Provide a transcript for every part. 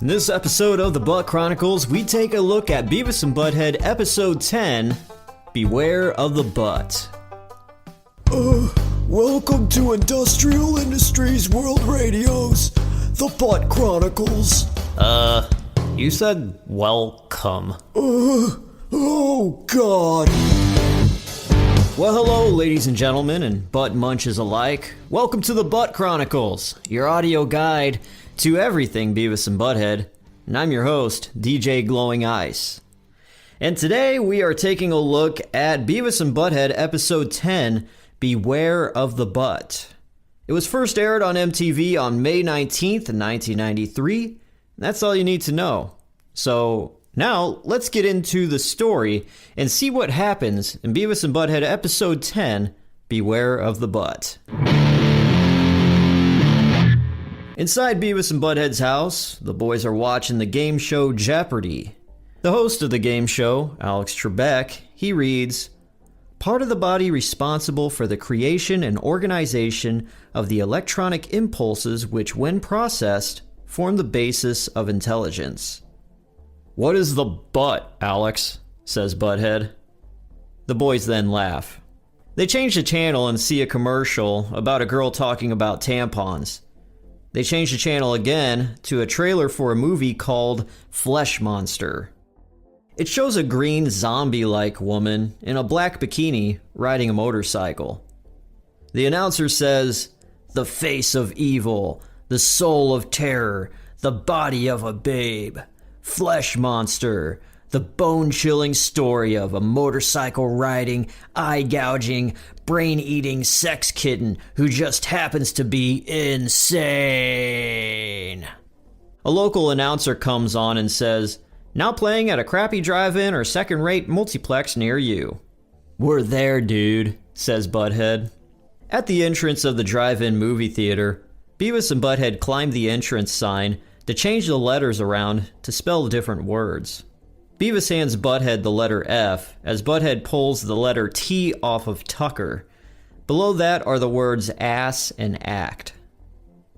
In this episode of the Butt Chronicles, we take a look at Beavis and Butthead Episode 10, Beware of the Butt. Welcome to Industrial Industries World Radio's The Butt Chronicles. You said welcome. Oh God. Well, hello, ladies and gentlemen, and butt munches alike. Welcome to the Butt Chronicles, your audio guide to everything Beavis and Butthead. And I'm your host, DJ Glowing Ice. And today we are taking a look at Beavis and Butthead Episode 10, Beware of the Butt. It was first aired on MTV on May 19th, 1993. That's all you need to know. So now let's get into the story and see what happens in Beavis and Butthead Episode 10, Beware of the Butt. Inside Beavis and Butthead's house, the boys are watching the game show Jeopardy! The host of the game show, Alex Trebek, he reads, "Part of the body responsible for the creation and organization of the electronic impulses which, when processed, form the basis of intelligence." "What is the butt, Alex?" says Butthead. The boys then laugh. They change the channel and see a commercial about a girl talking about tampons. They change the channel again to a trailer for a movie called Flesh Monster. It shows a green zombie-like woman in a black bikini riding a motorcycle. The announcer says, "The face of evil, the soul of terror, the body of a babe. Flesh Monster, the bone-chilling story of a motorcycle-riding, eye-gouging, brain-eating sex kitten who just happens to be insane." A local announcer comes on and says, "Now playing at a crappy drive-in or second-rate multiplex near you." "We're there, dude," says Butthead. At the entrance of the drive-in movie theater, Beavis and Butthead climb the entrance sign to change the letters around to spell different words. Beavis hands Butthead the letter F as Butthead pulls the letter T off of Tucker. Below that are the words ass and act.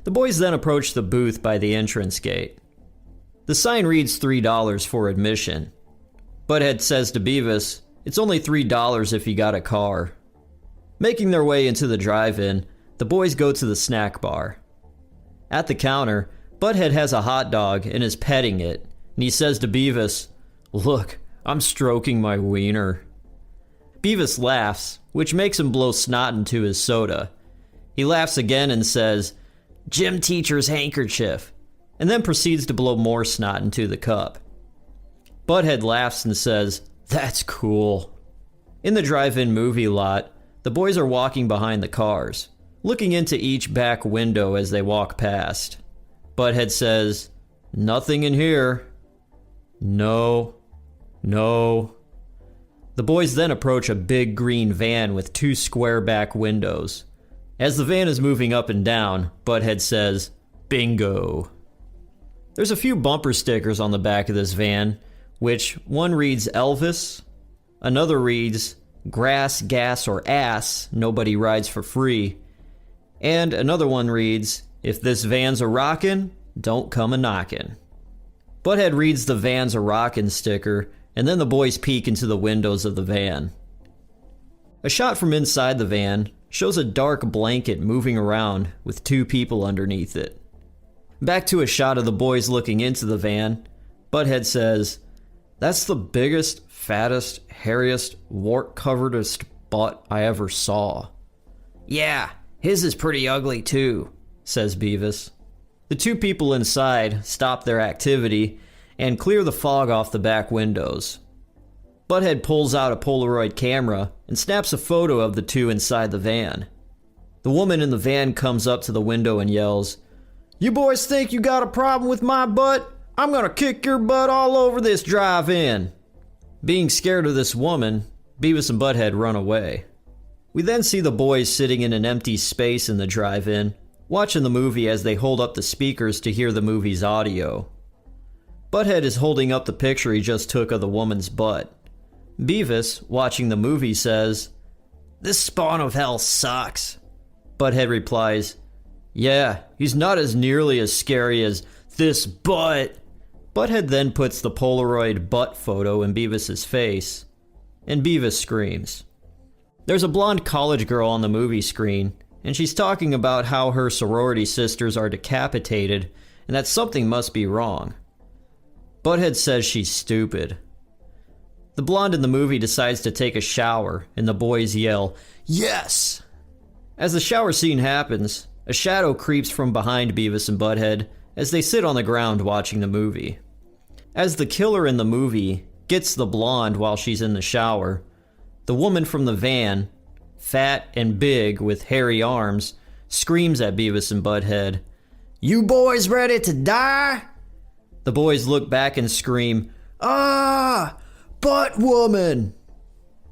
The boys then approach the booth by the entrance gate. The sign reads $3 for admission. Butthead says to Beavis, "It's only $3 if you got a car." Making their way into the drive-in, the boys go to the snack bar. At the counter, Butthead has a hot dog and is petting it, and he says to Beavis, "Look, I'm stroking my wiener." Beavis laughs, which makes him blow snot into his soda. He laughs again and says, "Gym teacher's handkerchief," and then proceeds to blow more snot into the cup. Butthead laughs and says, "That's cool." In the drive-in movie lot, the boys are walking behind the cars, looking into each back window as they walk past. Butthead says, "Nothing in here." No. The boys then approach a big green van with two square back windows. As the van is moving up and down, Butthead says, "Bingo." There's a few bumper stickers on the back of this van, which one reads Elvis, another reads grass, gas, or ass, nobody rides for free, and another one reads, "If this van's a rockin', don't come a knockin'." Butthead reads the van's a rockin' sticker, and then the boys peek into the windows of the van. A shot from inside the van shows a dark blanket moving around with two people underneath it. Back to a shot of the boys looking into the van, Butthead says, "That's the biggest, fattest, hairiest, wart-coveredest butt I ever saw." "Yeah, his is pretty ugly too," says Beavis. The two people inside stop their activity and clear the fog off the back windows. Butthead pulls out a Polaroid camera and snaps a photo of the two inside the van. The woman in the van comes up to the window and yells, "You boys think you got a problem with my butt? I'm gonna kick your butt all over this drive-in." Being scared of this woman, Beavis and Butthead run away. We then see the boys sitting in an empty space in the drive-in, watching the movie as they hold up the speakers to hear the movie's audio. Butthead is holding up the picture he just took of the woman's butt. Beavis, watching the movie, says, "This spawn of hell sucks." Butthead replies, "Yeah, he's not as nearly as scary as this butt." Butthead then puts the Polaroid butt photo in Beavis's face, and Beavis screams. There's a blonde college girl on the movie screen, and she's talking about how her sorority sisters are decapitated and that something must be wrong. Butthead says she's stupid. The blonde in the movie decides to take a shower, and the boys yell, "Yes!" As the shower scene happens, a shadow creeps from behind Beavis and Butthead as they sit on the ground watching the movie. As the killer in the movie gets the blonde while she's in the shower, the woman from the van, fat and big with hairy arms, screams at Beavis and Butthead, "You boys ready to die?" The boys look back and scream, "Ah! Butt woman!"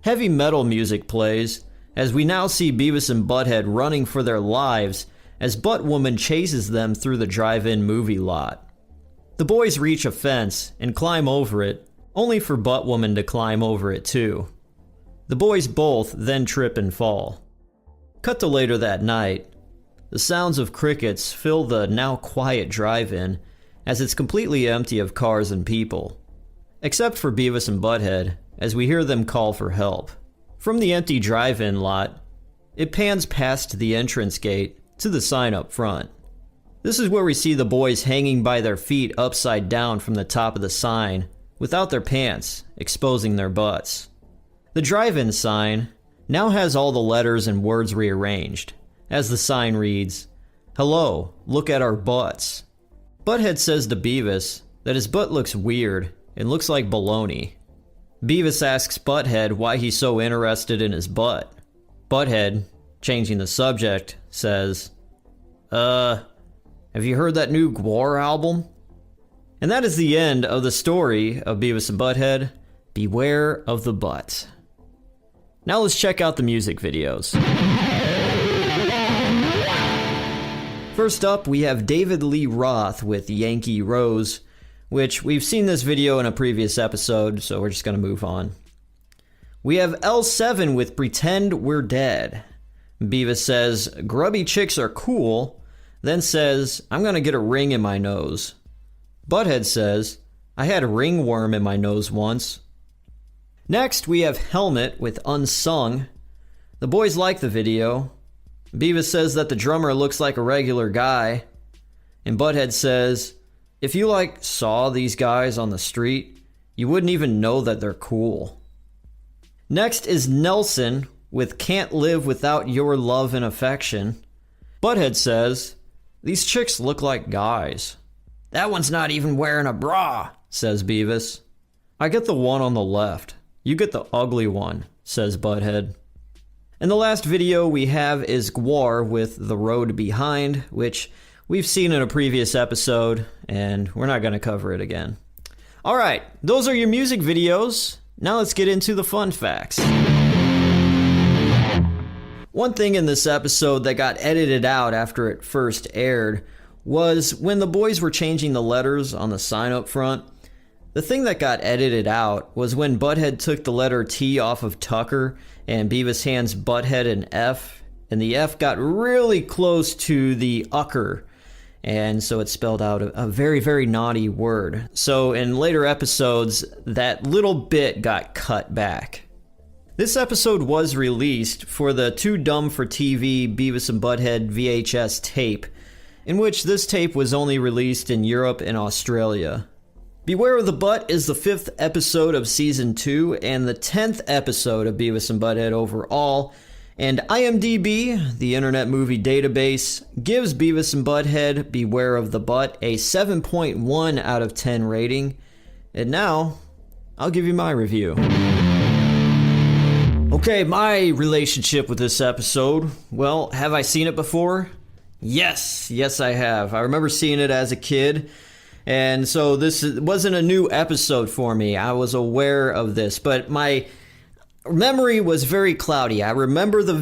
Heavy metal music plays as we now see Beavis and Butthead running for their lives as Butt Woman chases them through the drive-in movie lot. The boys reach a fence and climb over it, only for Butt Woman to climb over it too. The boys both then trip and fall. Cut to later that night. The sounds of crickets fill the now quiet drive-in as it's completely empty of cars and people. Except for Beavis and Butthead, as we hear them call for help. From the empty drive-in lot, it pans past the entrance gate to the sign up front. This is where we see the boys hanging by their feet upside down from the top of the sign, without their pants, exposing their butts. The drive-in sign now has all the letters and words rearranged, as the sign reads, "Hello, look at our butts." Butthead says to Beavis that his butt looks weird and looks like baloney. Beavis asks Butthead why he's so interested in his butt. Butthead, changing the subject, says, have you heard that new Gwar album?" And that is the end of the story of Beavis and Butthead. Beware of the butt. Now let's check out the music videos. First up, we have David Lee Roth with Yankee Rose, which we've seen this video in a previous episode, so we're just going to move on. We have L7 with Pretend We're Dead. Beavis says, "Grubby chicks are cool," then says, "I'm going to get a ring in my nose." Butthead says, "I had a ringworm in my nose once." Next, we have Helmet with Unsung. The boys like the video. Beavis says that the drummer looks like a regular guy. And Butthead says, "If you saw these guys on the street, you wouldn't even know that they're cool." Next is Nelson with Can't Live Without Your Love and Affection. Butthead says, "These chicks look like guys." "That one's not even wearing a bra," says Beavis. "I get the one on the left. You get the ugly one," says Butthead. And the last video we have is Gwar with The Road Behind, which we've seen in a previous episode, and we're not going to cover it again. Alright, those are your music videos. Now let's get into the fun facts. One thing in this episode that got edited out after it first aired was when the boys were changing the letters on the sign up front. The thing that got edited out was when Butthead took the letter T off of Tucker and Beavis hands Butthead an F, and the F got really close to the ucker, and so it spelled out a very, very naughty word. So in later episodes, that little bit got cut back. This episode was released for the Too Dumb for TV Beavis and Butthead VHS tape, in which this tape was only released in Europe and Australia. Beware of the Butt is the 5th episode of Season 2 and the 10th episode of Beavis and Butthead overall, and IMDb, the Internet Movie Database, gives Beavis and Butthead Beware of the Butt a 7.1 out of 10 rating. And now, I'll give you my review. Okay, my relationship with this episode. Well, have I seen it before? Yes, I have. I remember seeing it as a kid. And so this wasn't a new episode for me. I was aware of this, but my memory was very cloudy. I remember the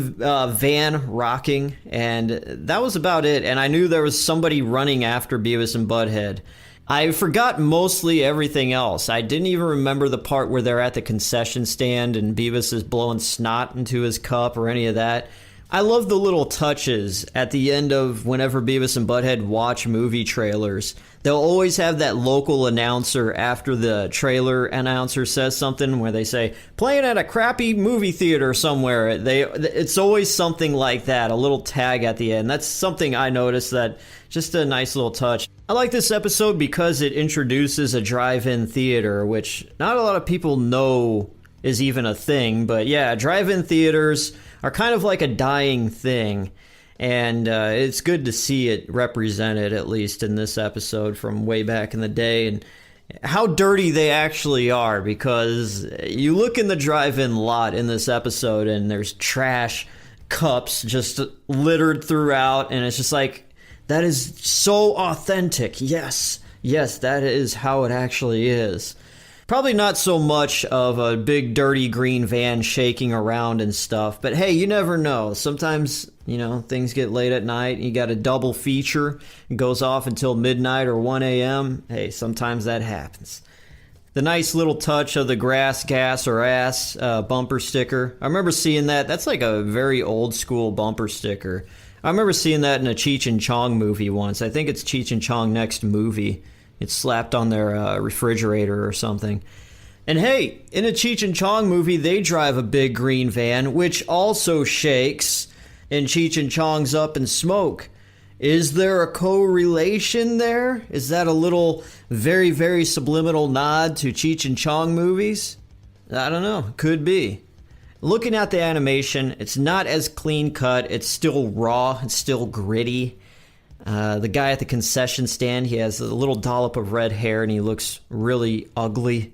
van rocking, and that was about it. And I knew there was somebody running after Beavis and Butthead. I forgot mostly everything else. I didn't even remember the part where they're at the concession stand and Beavis is blowing snot into his cup or any of that. I love the little touches at the end of whenever Beavis and Butthead watch movie trailers. They'll always have that local announcer after the trailer announcer says something where they say, playing at a crappy movie theater somewhere. It's always something like that, a little tag at the end. That's something I noticed, that just a nice little touch. I like this episode because it introduces a drive-in theater, which not a lot of people know is even a thing. But yeah, drive-in theaters are kind of like a dying thing. And it's good to see it represented, at least in this episode from way back in the day, and how dirty they actually are, because you look in the drive-in lot in this episode and there's trash cups just littered throughout, and it's just like, that is so authentic. Yes, that is how it actually is. Probably not so much of a big dirty green van shaking around and stuff, but hey, you never know. Sometimes, things get late at night, you got a double feature, it goes off until midnight or 1 a.m. Hey, sometimes that happens. The nice little touch of the grass, gas, or ass bumper sticker. I remember seeing that. That's like a very old school bumper sticker. I remember seeing that in a Cheech and Chong movie once. I think it's Cheech and Chong Next Movie. It's slapped on their refrigerator or something. And hey, in a Cheech and Chong movie, they drive a big green van, which also shakes, and Cheech and Chong's Up in Smoke. Is there a correlation there? Is that a little very, very subliminal nod to Cheech and Chong movies? I don't know. Could be. Looking at the animation, it's not as clean cut. It's still raw. It's still gritty. The guy at the concession stand, he has a little dollop of red hair and he looks really ugly.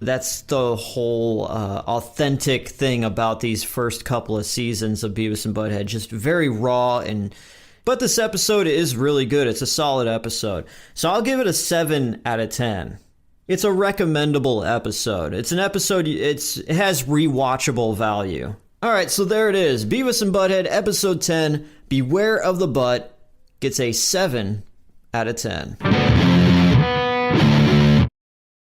That's the whole authentic thing about these first couple of seasons of Beavis and Butthead. Just very raw, but this episode is really good. It's a solid episode. So I'll give it a 7 out of 10. It's a recommendable episode. It's an episode, it has rewatchable value. Alright, so there it is. Beavis and Butthead, episode 10, Beware of the Butt, gets a 7 out of 10.